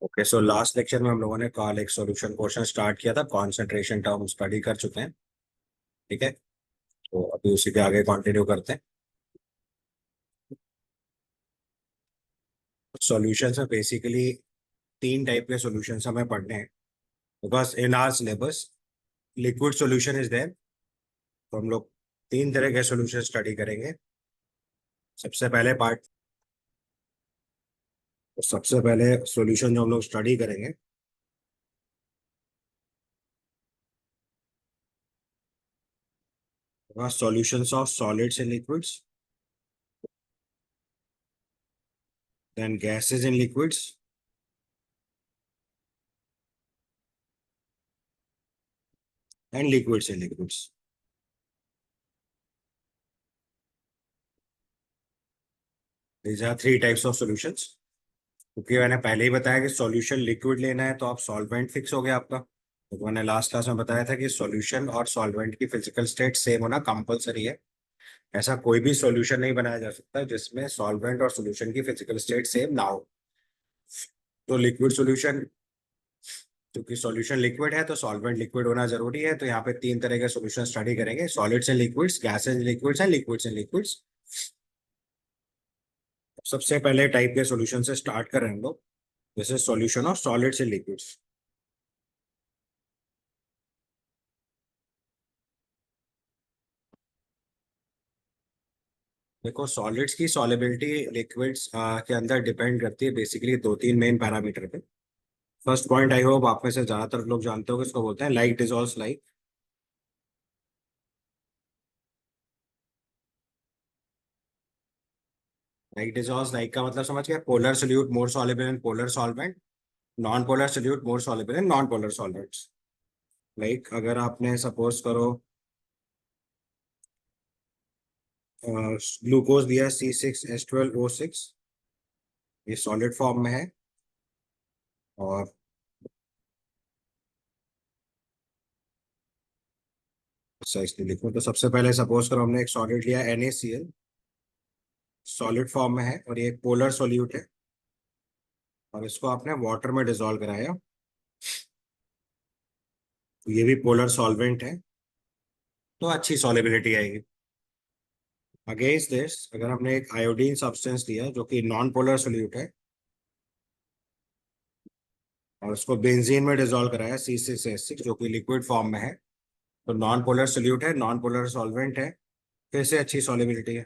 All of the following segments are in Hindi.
ओके, सो लास्ट लेक्चर में हम लोगों ने कॉल एक सॉल्यूशन पोर्शन स्टार्ट किया था, कॉन्सेंट्रेशन टर्म स्टडी कर चुके हैं। ठीक है, तो अभी उसी के आगे कंटिन्यू करते हैं। सॉल्यूशंस में बेसिकली तीन टाइप के सॉल्यूशंस हमें पढ़ने हैं, because in our syllabus liquid solution is there. तो हम लोग तीन तरह के सॉल्यूशन स्टडी करेंगे। सबसे पहले पार्ट सबसे पहले सॉल्यूशन जो हम लोग स्टडी करेंगे solutions of solids in liquids, then gases in liquids, and liquids in liquids. These are three types of solutions. क्योंकि मैंने पहले ही बताया कि सॉल्यूशन लिक्विड लेना है तो आप सॉल्वेंट फिक्स हो गया आपका। तो मैंने लास्ट क्लास में बताया था कि सॉल्यूशन और सॉल्वेंट की फिजिकल स्टेट सेम होना कंपलसरी है। ऐसा कोई भी सॉल्यूशन नहीं बनाया जा सकता जिसमें सॉल्वेंट और सॉल्यूशन की फिजिकल स्टेट सेम ना हो। तो लिक्विड सॉल्यूशन, क्योंकि सॉल्यूशन लिक्विड है तो सॉल्वेंट लिक्विड होना जरूरी है। तो यहाँ पे तीन तरह के सॉल्यूशन स्टडी करेंगे, solids and liquids, gases and liquids and liquids and liquids. सबसे पहले टाइप के सॉल्यूशन से स्टार्ट करें हम लोग। This is solution of solids and liquids. देखो, सॉलिड्स की सॉलिबिलिटी लिक्विड्स के अंदर डिपेंड करती है बेसिकली दो तीन मेन पैरामीटर पे। फर्स्ट पॉइंट आई होप आप में से ज्यादातर लोग जानते हो कि इसको बोलते हैं like dissolves like. Like dissolves like का मतलब समझ गया, polar solute more soluble in polar solvent, non polar solute more soluble in non polar solvents. Like अगर आपने सपोज करो ग्लूकोज दिया C6H12O6, ये सॉलिड फॉर्म में है। और अच्छा, इसलिए लिखो तो सबसे पहले सपोज करो हमने एक सॉलिड लिया NaCl, सॉलिड फॉर्म में है और ये एक पोलर सोल्यूट है। और इसको आपने वाटर में डिजोल्व कराया, तो ये भी पोलर सॉल्वेंट है, तो अच्छी सॉलिबिलिटी आएगी। अगेंस्ट दिस अगर हमने एक आयोडीन सब्सटेंस लिया जो कि नॉन पोलर सोल्यूट है और उसको बेंजीन में डिजोल्व कराया C6H6 जो कि लिक्विड फॉर्म में है, तो नॉन पोलर सोल्यूट है, नॉन पोलर सॉल्वेंट है, फिर से अच्छी सॉलिबिलिटी है।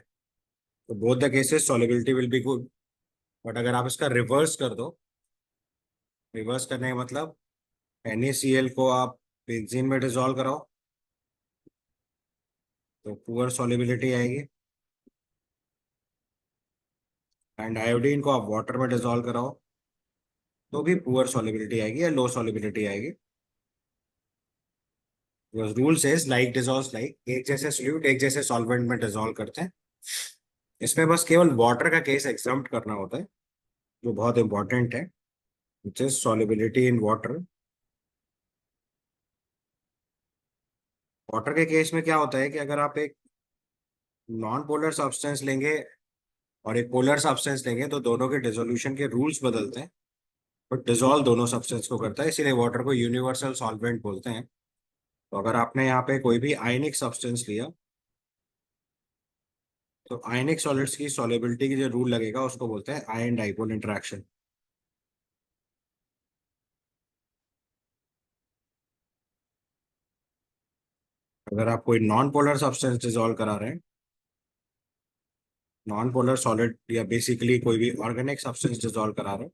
तो both the cases solubility will be good. But अगर आप इसका रिवर्स कर दो, रिवर्स करने का मतलब NaCl को आप बेंजीन में डिजोल्व कराओ तो पुअर सॉलिबिलिटी आएगी। एंड आयोडीन को आप वाटर में डिजोल्व कराओ तो भी पुअर सॉलिबिलिटी आएगी या लो सॉलिबिलिटी आएगी। Rule says like dissolves like, एक जैसे सोल्यूट एक जैसे सॉल्वेंट में डिजोल्व करते हैं। इसमें बस केवल वाटर का केस एग्जाम्प्ट करना होता है जो बहुत इंपॉर्टेंट है, which is solubility in water. Water के केस में क्या होता है कि अगर आप एक नॉन पोलर सब्सटेंस लेंगे और एक पोलर सब्सटेंस लेंगे तो दोनों के डिसोल्यूशन के रूल्स बदलते हैं, बट डिसॉल्व दोनों सब्सटेंस को करता है, इसीलिए वाटर को यूनिवर्सल सॉल्वेंट बोलते हैं। तो अगर आपने यहाँ पे कोई भी आयनिक सब्सटेंस लिया तो आयनिक सॉलिड्स की सॉलिबिलिटी की जो रूल लगेगा उसको बोलते हैं आयन डाइपोल इंटरेक्शन। अगर आप कोई नॉन पोलर सब्सटेंस डिसॉल्व करा रहे हैं, नॉन पोलर सॉलिड या बेसिकली कोई भी ऑर्गेनिक सब्सटेंस डिसॉल्व करा रहे हैं,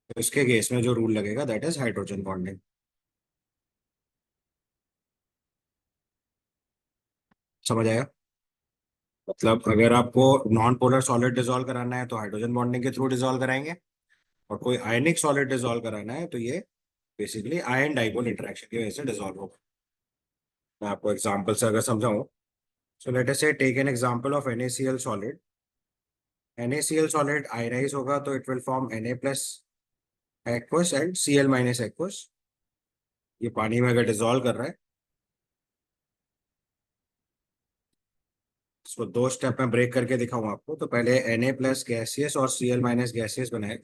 तो इसके केस में जो रूल लगेगा दैट इज हाइड्रोजन बॉन्डिंग। समझ आया? मतलब अगर आपको नॉन पोलर सॉलिड डिसॉल्व कराना है तो हाइड्रोजन बॉन्डिंग के थ्रू डिसॉल्व कराएंगे, और कोई आयनिक सॉलिड डिसॉल्व कराना है तो ये बेसिकली आयन डाइपोल इंटरेक्शन की वजह से डिसॉल्व होगा। मैं आपको एग्जांपल से अगर समझाऊं, सो let us say take an example of NaCl solid. NaCl solid ionise होगा तो it will form Na plus aqueous and Cl minus aqueous. ये पानी में अगर डिसॉल्व कर रहा है, इसको दो स्टेप में ब्रेक करके दिखाऊं आपको। तो पहले Na+ गैसियस और Cl- गैसियस बनाए।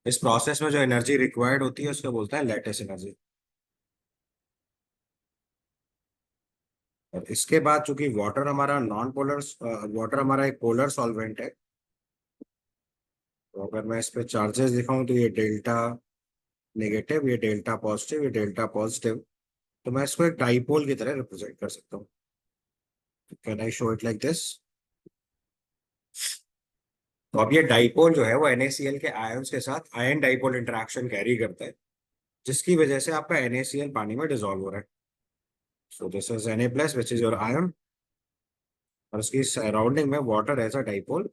इस प्रोसेस में जो एनर्जी रिक्वायर्ड होती है उसको बोलते हैं लैटिस एनर्जी। और इसके बाद चूंकि वाटर हमारा एक पोलर सॉल्वेंट है, तो अगर मैं इस पे चार्जेस दिखाऊं तो ये डेल्टा नेगेटिव, ये डेल्टा पॉजिटिव, ये डेल्टा पॉजिटिव। तो मैं इसको एक डाइपोल की तरह रिप्रेजेंट कर सकता हूँ। Can I show it like this? तो अब ये डाइपोल जो है वो NaCl के आयंस के साथ आयन डाइपोल इंटरेक्शन कैरी करता है, जिसकी वजह से आपका NaCl पानी में डिसॉल्व हो रहा है। So this is Na+ which is your ion, और उसकी सराउंडिंग में वाटर एज अ डाइपोल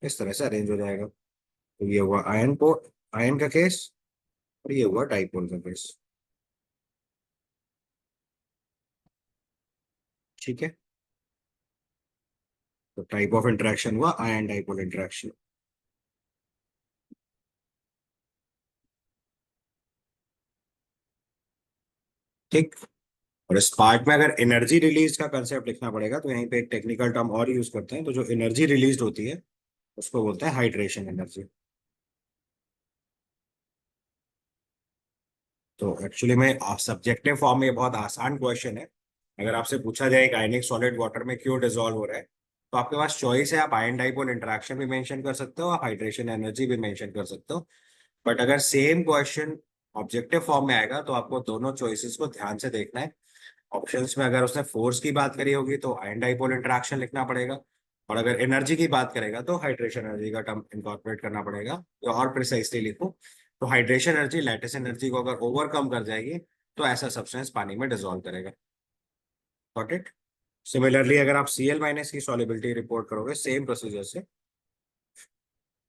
इस तरह से अरेंज हो जाएगा। तो ये हुआ आयन का केस, और ये हुआ डाइपोल का केस। ठीक है। तो टाइप ऑफ इंटरेक्शन हुआ आयन डाइपोल इंटरेक्शन। ठीक। और इस पार्ट में अगर एनर्जी रिलीज का कंसेप्ट लिखना पड़ेगा तो यहीं पे एक टेक्निकल टर्म और यूज करते हैं। तो जो एनर्जी रिलीज होती है उसको बोलते हैं हाइड्रेशन एनर्जी। तो एक्चुअली में सब्जेक्टिव फॉर्म में ये बहुत आसान क्वेश्चन है। अगर आपसे पूछा जाए कि आयनिक सॉलिड वाटर में क्यों डिसॉल्व हो रहा है, तो आपके पास चॉइस है। आप आयन डाइपोल इंटरेक्शन भी मेंशन कर सकते हो, आप हाइड्रेशन एनर्जी भी मेंशन कर सकते हो। बट अगर सेम क्वेश्चन ऑब्जेक्टिव फॉर्म में आएगा तो आपको दोनों चॉइसेस को ध्यान से देखना है। ऑप्शंस में अगर उसने फोर्स की बात करी होगी तो आयन डाइपोल इंटरेक्शन लिखना पड़ेगा, और अगर एनर्जी की बात करेगा तो हाइड्रेशन एनर्जी का टर्म इनकॉर्पोरेट करना पड़ेगा। या और प्रिसाइसली लिखो तो हाइड्रेशन एनर्जी लैटिस एनर्जी को अगर ओवरकम कर जाएगी तो ऐसा सब्सटेंस पानी में डिसॉल्व करेगा। Got it? सिमिलरली अगर आप Cl- की सॉलिबिलिटी रिपोर्ट करोगे सेम प्रोसीजर से,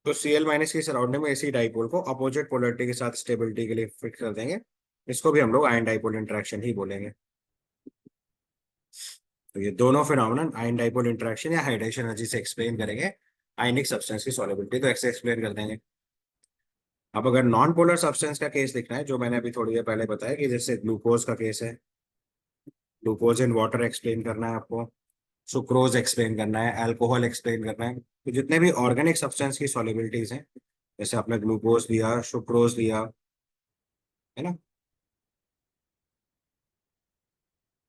तो Cl- की सराउंडिंग में इसी डाइपोल को अपोजिट पोलरिटी के साथ स्टेबिलिटी के लिए फिक्स कर देंगे। इसको भी हम लोग आयन डाइपोल इंटरेक्शन ही बोलेंगे। तो ये दोनों फिनोमेनन आयन डाइपोल इंटरेक्शन या हाइड्रेशन एनर्जी से एक्सप्लेन करेंगे आयनिक सब्सटेंस की सॉलिबिलिटी। तो ऐसे एक्सप्लेन कर देंगे। अब अगर नॉन पोलर सब्सटेंस का केस लिखना है, जो मैंने अभी थोड़ी देर पहले बताया कि जैसे ग्लूकोज का केस है, ग्लूकोज इन वाटर एक्सप्लेन करना है आपको, सुक्रोज एक्सप्लेन करना है, अल्कोहल एक्सप्लेन करना है। तो जितने भी ऑर्गेनिक सब्सटेंस की सॉलिबिलिटीज हैं, जैसे आपने ग्लूकोज दिया, सुक्रोज दिया, है ना,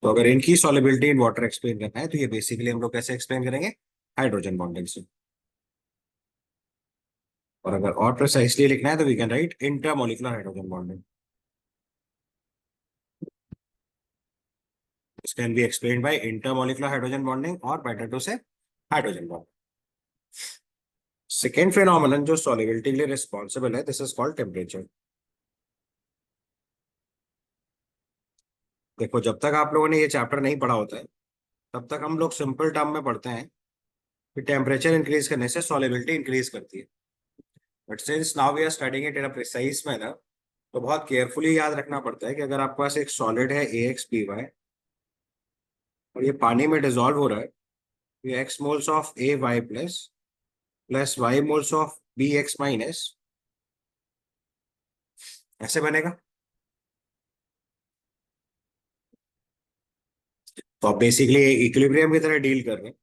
तो अगर इनकी सॉलिबिलिटी इन वाटर एक्सप्लेन करना है तो ये बेसिकली हम लोग कैसे एक्सप्लेन करेंगे? हाइड्रोजन बॉन्डिंग से। और अगर और प्रिसाइसली लिखना है तो we can write intermolecular hydrogen bonding. This can be explained by intermolecular hydrogen bonding और better to say hydrogen bond. Second phenomenon जो सॉलिबिलिटी के लिए रिस्पॉन्सिबल है, दिस इज कॉल्ड टेम्परेचर। देखो, जब तक आप लोगों ने ये चैप्टर नहीं पढ़ा होता है तब तक हम लोग सिंपल टर्म में पढ़ते हैं कि टेम्परेचर इंक्रीज करने से सॉलिबिलिटी इंक्रीज करती है। But since now we are studying it in a precise manner, तो बहुत केयरफुली याद रखना पड़ता है कि अगर आपके पास एक सॉलिड है AX/Py और ये पानी में डिसॉल्व हो रहा है, तो ये X moles of AY plus plus Y moles of BX minus ऐसे बनेगा। तो आप बेसिकली इक्विलिब्रियम की तरह डील कर रहे हैं।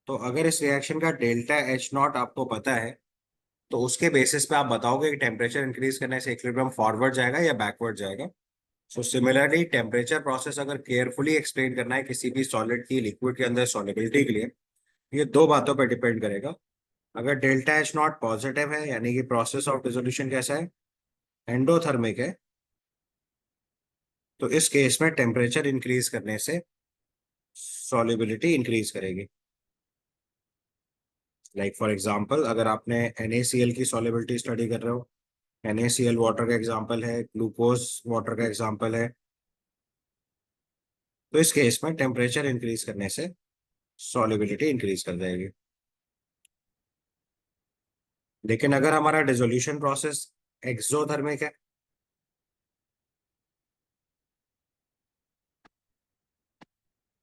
तो अगर इस रिएक्शन का ΔH0 आपको पता है, तो उसके बेसिस पे आप बताओगे कि टेम्परेचर इंक्रीज करने से इक्विलिब्रियम फॉरवर्ड जाएगा या बैकवर्ड जाएगा। सो सिमिलरली टेम्परेचर प्रोसेस अगर केयरफुली एक्सप्लेन करना है किसी भी सॉलिड की लिक्विड के अंदर सॉलिबिलिटी के लिए, ये दो बातों पर डिपेंड करेगा। अगर ΔH0 पॉजिटिव है, यानी कि प्रोसेस ऑफ डिसोल्यूशन कैसा है, एंडोथर्मिक है, तो इस केस में टेम्परेचर इंक्रीज करने से सॉलिबिलिटी इंक्रीज करेगी। लाइक फॉर एग्जांपल, अगर आपने NaCl की सॉलिबिलिटी स्टडी कर रहे हो, NaCl वाटर का एग्जांपल है, ग्लूकोज वाटर का एग्जांपल है, तो इस केस में टेम्परेचर इंक्रीज करने से सॉलिबिलिटी इंक्रीज कर जाएगी। लेकिन अगर हमारा डिसोल्यूशन प्रोसेस एक्सोथर्मिक है,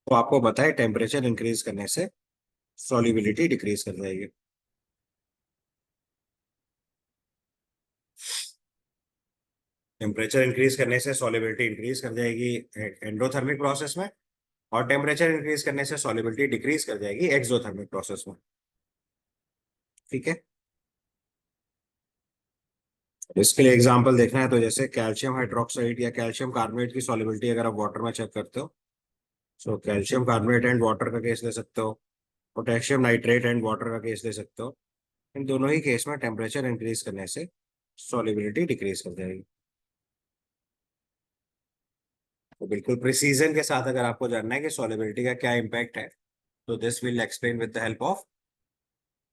तो आपको बताए टेम्परेचर इंक्रीज करने से सॉलिबिलिटी डिक्रीज कर जाएगी। टेम्परेचर इंक्रीज करने से सॉलिबिलिटी इंक्रीज कर जाएगी एंडोथर्मिक प्रोसेस में, और टेम्परेचर इंक्रीज करने से सॉलिबिलिटी डिक्रीज कर जाएगी एक्सोथर्मिक प्रोसेस में। ठीक है, इसके लिए एग्जांपल देखना है तो जैसे कैल्शियम हाइड्रोक्साइड या कैल्शियम कार्बोनेट की सॉलिबिलिटी अगर आप वाटर में चेक करते हो, so calcium carbonate and water का केस ले सकते हो, पोटेशियम नाइट्रेट एंड वाटर का केस ले सकते हो। इन दोनों ही केस में टेम्परेचर इंक्रीज करने से सॉलिबिलिटी डिक्रीज कर जाएगी। तो बिल्कुल प्रिसीजन के साथ अगर आपको जानना है कि सॉलिबिलिटी का क्या इम्पैक्ट है, तो this will explain with the help of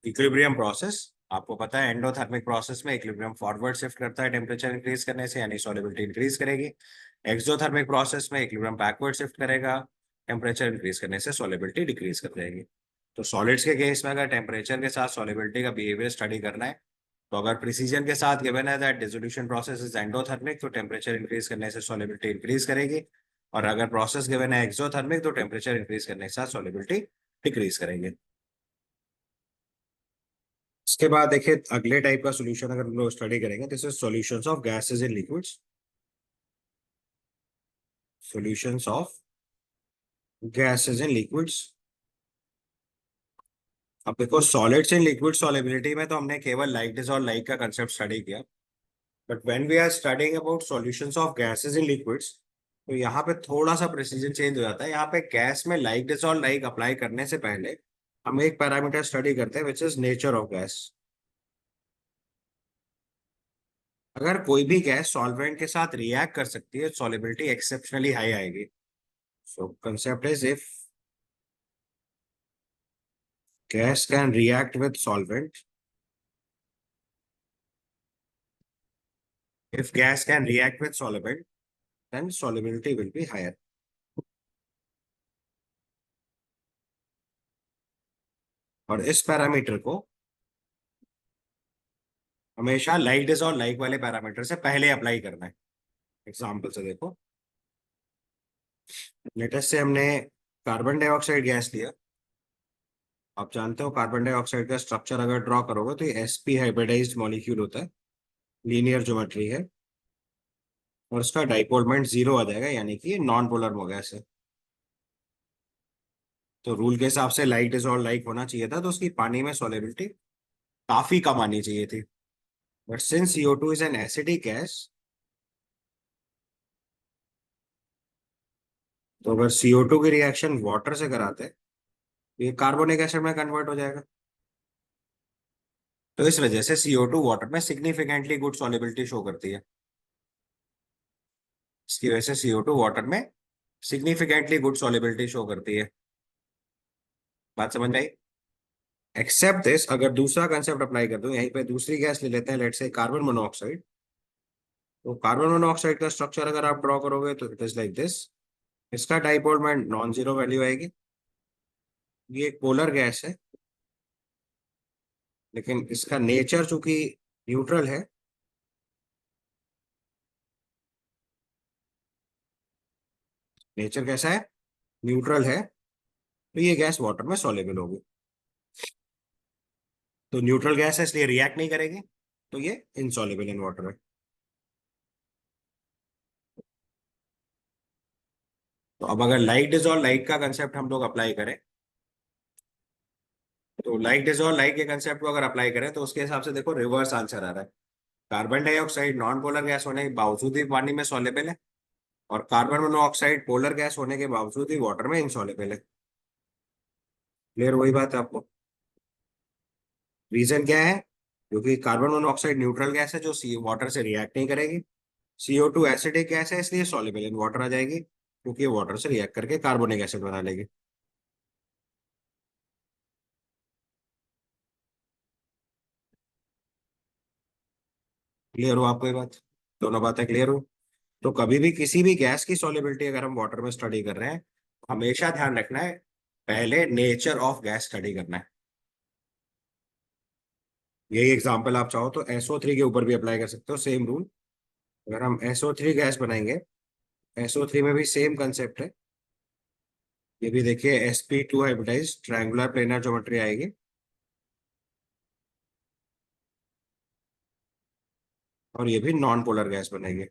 equilibrium process. आपको पता है एंडोथर्मिक प्रोसेस में इक्विलिब्रियम फॉरवर्ड शिफ्ट करता है टेम्परेचर इंक्रीज करने से, यानी सॉलिबिलिटी इंक्रीज करेगी। एक्सोथर्मिक प्रोसेस में इक्विलिब्रियम बैकवर्ड शिफ्ट करेगा, टेम्परेचर इंक्रीज करने से सॉलिबिलिटी डिक्रीज कर जाएगी। तो सॉलिड्स के केस में अगर टेम्परेचर के साथ सॉलिबिलिटी का बिहेवियर स्टडी करना है, तो अगर प्रिसीजन के साथ गिवन है that dissolution process is endothermic, तो टेम्परेचर इंक्रीज करने से सॉलिबिलिटी इंक्रीज करेगी। और अगर प्रोसेस गिवन है एक्सोथर्मिक, तो टेम्परेचर इंक्रीज करने के साथ सॉलिबिलिटी डिक्रीज करेंगे। इसके बाद देखिए अगले टाइप का सॉल्यूशन अगर हम लोग स्टडी करेंगे, this is solutions of gases in liquids. Solutions of gases in liquids. अब देखो सॉलिड्स इन लिक्विड सॉलिबिलिटी में तो हमने केवल लाइक डिसॉल्व लाइक का कंसेप्ट स्टडी किया, but when we are studying about solutions of gases in liquids, तो यहाँ पे थोड़ा सा प्रिसीजन चेंज हो जाता है। यहाँ पे गैस में लाइक डिसॉल्व लाइक अप्लाई करने से पहले हम एक पैरामीटर स्टडी करते हैं which is nature of gas. अगर कोई भी गैस सॉल्वेंट के साथ रिएक्ट कर सकती है, सॉलिबिलिटी एक्सेप्शनली हाई आएगी। सो concept is if gas can react with solvent, if gas can react with solvent, then solubility will be higher. और इस पैरामीटर को हमेशा लाइक डिसॉल्व लाइक वाले पैरामीटर से पहले अप्लाई करना है। एग्जाम्पल से देखो, लेटेस्ट से हमने कार्बन डाइऑक्साइड गैस लिया। आप जानते हो कार्बन डाइऑक्साइड का स्ट्रक्चर अगर ड्रॉ करोगे तो ये sp हाइब्रिडाइज्ड मॉलिक्यूल होता है, लीनियर ज्योमेट्री है, और उसका डाइपोल मोमेंट 0 आ जाएगा, यानी कि नॉन पोलर गैस है। तो रूल के हिसाब से लाइक डिसॉल्व लाइक होना चाहिए था, तो उसकी पानी में सॉलिबिलिटी काफी कम आनी चाहिए थी। But since CO2 is an acidic gas, तो अगर CO2 की रिएक्शन वाटर से कराते हैं, तो ये कार्बोनिक एसिड में कन्वर्ट हो जाएगा। तो इस वजह से CO2 वाटर में सिग्निफिकेंटली गुड सॉलिबिलिटी शो करती है। इसकी वजह से CO2 वाटर में सिग्निफिकेंटली गुड सॉलिबिलिटी शो करती है। बात समझ में आई? एक्सेप्ट दिस, अगर दूसरा कंसेप्ट अप्लाई कर दूं, यहीं पे दूसरी गैस ले लेते हैं, लेट्स से कार्बन मोनोऑक्साइड। तो कार्बन मोनोऑक्साइड का स्ट्रक्चर अगर आप ड्रॉ करोगे तो इट इज लाइक दिस। इसका dipole moment non zero value आएगी। ये एक पोलर गैस है, लेकिन इसका नेचर चूंकि न्यूट्रल है, नेचर कैसा है, न्यूट्रल है, तो ये गैस वाटर में सॉल्युबल होगी। तो न्यूट्रल गैस है इसलिए रिएक्ट नहीं करेगी, तो ये इनसॉल्युबल इन वाटर है। तो अब अगर लाइक डिसॉल्व लाइक का कंसेप्ट हम लोग अप्लाई करें, तो लाइक डिसॉल्व लाइक के कंसेप्ट को अगर अप्लाई करें तो उसके हिसाब से देखो रिवर्स आंसर आ रहा है। Carbon dioxide non polar gas होने के बावजूद भी पानी में सॉल्युबल है, और कार्बन मोनोऑक्साइड पोलर गैस होने के बावजूद भी वाटर में इनसॉल्युबल है। क्लियर? वही बात है आपको। रीजन क्या है? क्योंकि कार्बन मोनोऑक्साइड न्यूट्रल गैस है जो सी वाटर से रिएक्ट नहीं करेगी। CO2 एसिडिक गैस है इसलिए सॉल्युबल इन वाटर आ जाएगी, क्योंकि ये वाटर से रिएक्ट करके कार्बोनिक एसिड बना लेगी। क्लियर हो आपको ये बात? दोनों बातें क्लियर हो? तो कभी भी किसी भी गैस की सॉल्युबिलिटी अगर हम वाटर में स्टडी कर रहे हैं, हमेशा ध्यान रखना है पहले नेचर ऑफ गैस स्टडी करना है। यही एग्जांपल आप चाहो तो SO3 के ऊपर भी अप्लाई कर सकते हो, सेम रूल। अगर हम SO3 गैस बनाएंगे, SO3 में भी सेम कंसेप्ट है। ये भी देखिए sp2 hybridised triangular planar geometry आएगी, और ये भी नॉन पोलर गैस बनेगी।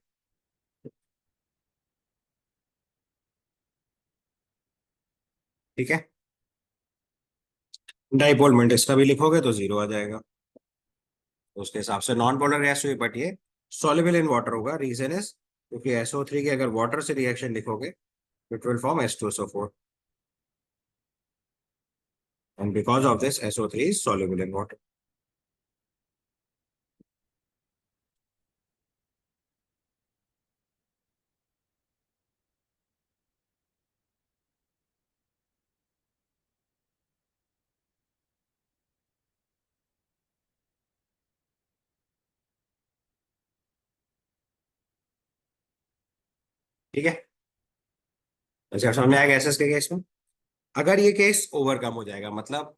ठीक है। डाइपोल मोमेंट इसका भी लिखोगे तो जीरो आ जाएगा, तो उसके हिसाब से नॉन पोलर गैस हुई, बट ये सॉल्युबल इन वाटर होगा। रीजन इज क्योंकि SO3 की अगर वाटर से रिएक्शन लिखोगे it will form H2SO4, and because of this SO3 is soluble in water. ठीक है, अच्छा समझ में आया गैसेस के केस में। अगर ये केस ओवरकम हो जाएगा, मतलब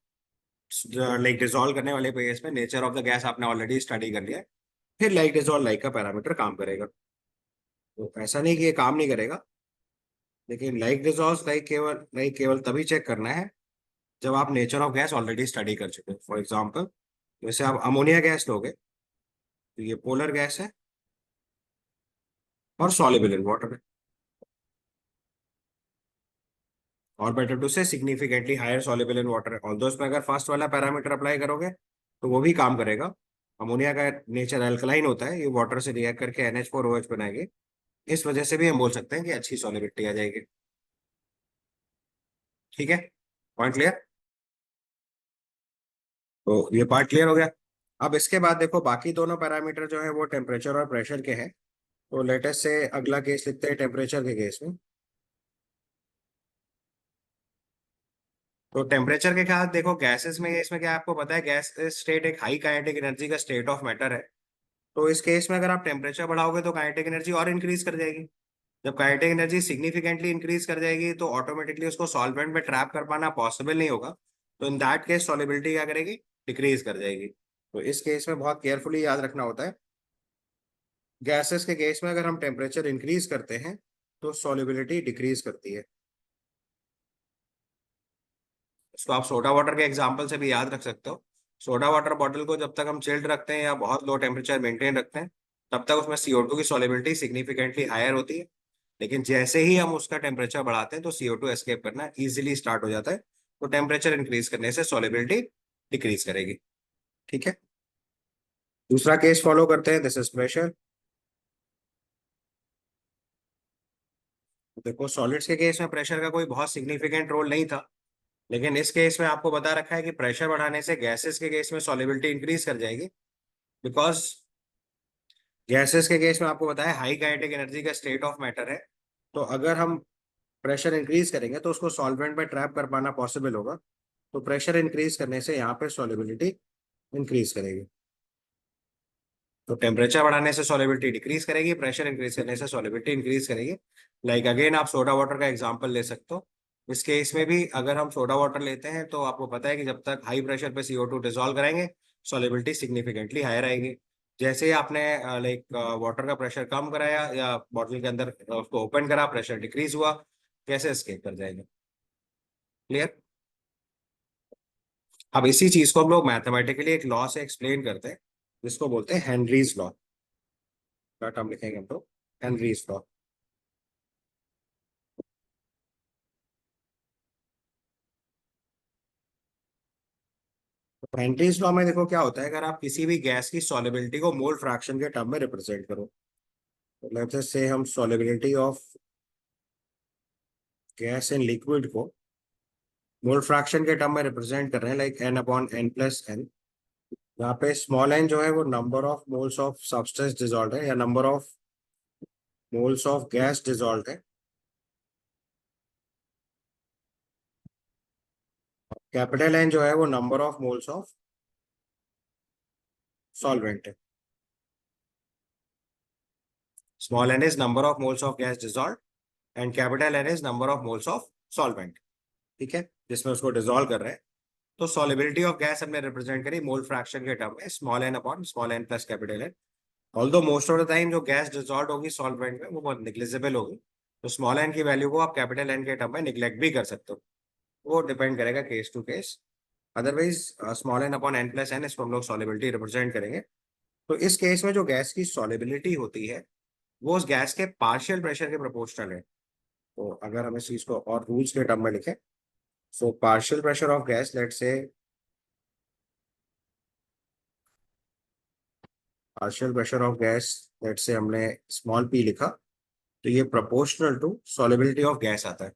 लाइक डिसॉल्व करने वाले केस में नेचर ऑफ द गैस आपने ऑलरेडी स्टडी कर लिया है, फिर लाइक डिसॉल्व लाइक का पैरामीटर काम करेगा। तो ऐसा नहीं कि ये काम नहीं करेगा, लेकिन लाइक डिसॉल्व लाइक केवल तभी चेक करना है जब आप nature of gas already study कर चुके हो। फॉर एग्जाम्पल जैसे आप अमोनिया गैस लोगे तो ये पोलर गैस है और सॉल्युबल इन वाटर है, और better to say significantly higher soluble in water है। ऑल्दो इसमें अगर फर्स्ट वाला पैरामीटर अप्लाई करोगे तो वो भी काम करेगा। अमोनिया का नेचर अल्कलाइन होता है, ये वाटर से रिएक्ट करके NH4OH बनाएंगे, इस वजह से भी हम बोल सकते हैं कि अच्छी सॉलिबिलिटी आ जाएगी। ठीक है, पॉइंट क्लियर। तो ये पार्ट क्लियर हो गया। अब इसके बाद देखो बाकी दोनों पैरामीटर जो है वो टेम्परेचर और प्रेशर के हैं। तो लेटेस्ट से अगला केस लिखते हैं टेम्परेचर के केस में। तो टेम्परेचर के साथ देखो गैसेस में, इसमें क्या आपको पता है, गैस स्टेट एक हाई काइनेटिक एनर्जी का स्टेट ऑफ मैटर है। तो इस केस में अगर आप टेम्परेचर बढ़ाओगे तो काइनेटिक एनर्जी और इंक्रीज कर जाएगी। जब काइनेटिक एनर्जी सिग्निफिकेंटली इंक्रीज कर जाएगी तो ऑटोमेटिकली उसको सॉल्वेंट में ट्रैप कर पाना पॉसिबल नहीं होगा। तो इन दैट केस सॉलिबिलिटी क्या करेगी, डिक्रीज कर जाएगी। तो इस केस में बहुत केयरफुली याद रखना होता है, गैसेस के केस में अगर हम टेम्परेचर इंक्रीज करते हैं तो सॉलिबिलिटी डिक्रीज करती है। इसको आप सोडा वाटर के एग्जाम्पल से भी याद रख सकते हो। सोडा वाटर बॉटल को जब तक हम चिल्ड रखते हैं या बहुत लो टेम्परेचर मेंटेन रखते हैं, तब तक उसमें CO2 की सॉलिबिलिटी सिग्निफिकेंटली हायर होती है। लेकिन जैसे ही हम उसका टेम्परेचर बढ़ाते हैं तो CO2 एस्केप करना इजीली स्टार्ट हो जाता है। तो टेम्परेचर इंक्रीज करने से सॉलिबिलिटी डिक्रीज करेगी। ठीक है, दूसरा केस फॉलो करते हैं, दिस इज प्रेशर। देखो सॉलिड्स के केस में प्रेशर का कोई बहुत सिग्निफिकेंट रोल नहीं था, लेकिन इस केस में आपको बता रखा है कि प्रेशर बढ़ाने से गैसेस के केस में सॉलिबिलिटी इंक्रीज कर जाएगी। बिकॉज गैसेस के केस में आपको बताया हाई काइनेटिक एनर्जी का स्टेट ऑफ मैटर है। तो अगर हम प्रेशर इंक्रीज करेंगे तो उसको सॉल्वेंट में ट्रैप कर पाना पॉसिबल होगा। तो प्रेशर इंक्रीज करने से यहाँ पे सॉलिबिलिटी इंक्रीज करेगी। तो टेम्परेचर बढ़ाने से सॉलिबिलिटी डिक्रीज करेगी, प्रेशर इंक्रीज करने से सॉलिबिलिटी इंक्रीज करेगी। लाइक अगेन आप सोडा वाटर का एग्जांपल ले सकते हो। इस केस में भी अगर हम सोडा वाटर लेते हैं तो आपको पता है कि जब तक हाई प्रेशर पे CO2 डिजोल्व कराएंगे सॉलिबिलिटी सिग्निफिकेंटली हायर आएगी। जैसे ही आपने लाइक वाटर का प्रेशर कम कराया या बॉटल के अंदर उसको ओपन करा, प्रेशर डिक्रीज हुआ, कैसे एस्केप कर जाएगा। क्लियर। अब इसी चीज को हम लोग मैथमेटिकली एक लॉ से एक्सप्लेन करते हैं, जिसको बोलते हैं हेनरीज लॉ। क्या टर्म लिखेंगे हम लोग, हेनरीज लॉ। हेनरीज लॉ में देखो क्या होता है, अगर आप किसी भी गैस की सॉलिबिलिटी को मोल फ्रैक्शन के टर्म में रिप्रेजेंट करो, तो लेट्स से हम solubility of gas in liquid को मोल फ्रैक्शन के टर्म में रिप्रेजेंट कर रहे हैं, लाइक N/N+N। यहाँ पे स्मॉल n जो है वो number of moles of substance dissolve है या number of moles of gas dissolve है। कैपिटल N जो है वो number of moles of solvent है। Small n is number of moles of gas dissolve and capital N is number of moles of solvent. ठीक है, जिसमें उसको डिजोल्व कर रहे हैं। तो सॉलिबिलिटी ऑफ गैस हमने रिप्रेजेंट करी मोल फ्रैक्शन के टर्म में, small n/स्मॉल n+ capital N। Although most of the time जो गैस डिजोल्व होगी सॉल्वेंट में वो बहुत निग्लिजिबल होगी। तो स्मॉल n की वैल्यू को आप कैपिटल N के टर्म में निग्लेक्ट भी कर सकते हो, वो डिपेंड करेगा case to case. Otherwise small n/n+n इसको हम लोग सॉलिबिलिटी रिप्रेजेंट करेंगे। तो इस केस में जो गैस की सॉलिबिलिटी होती है वो उस गैस के पार्शियल प्रेशर के प्रोपोर्शनल है। तो अगर हम इस चीज को और रूल्स के टर्म में लिखें, so partial pressure of gas, let's say partial pressure of gas, let's say हमने स्मॉल पी लिखा, तो ये proportional to solubility of gas आता है।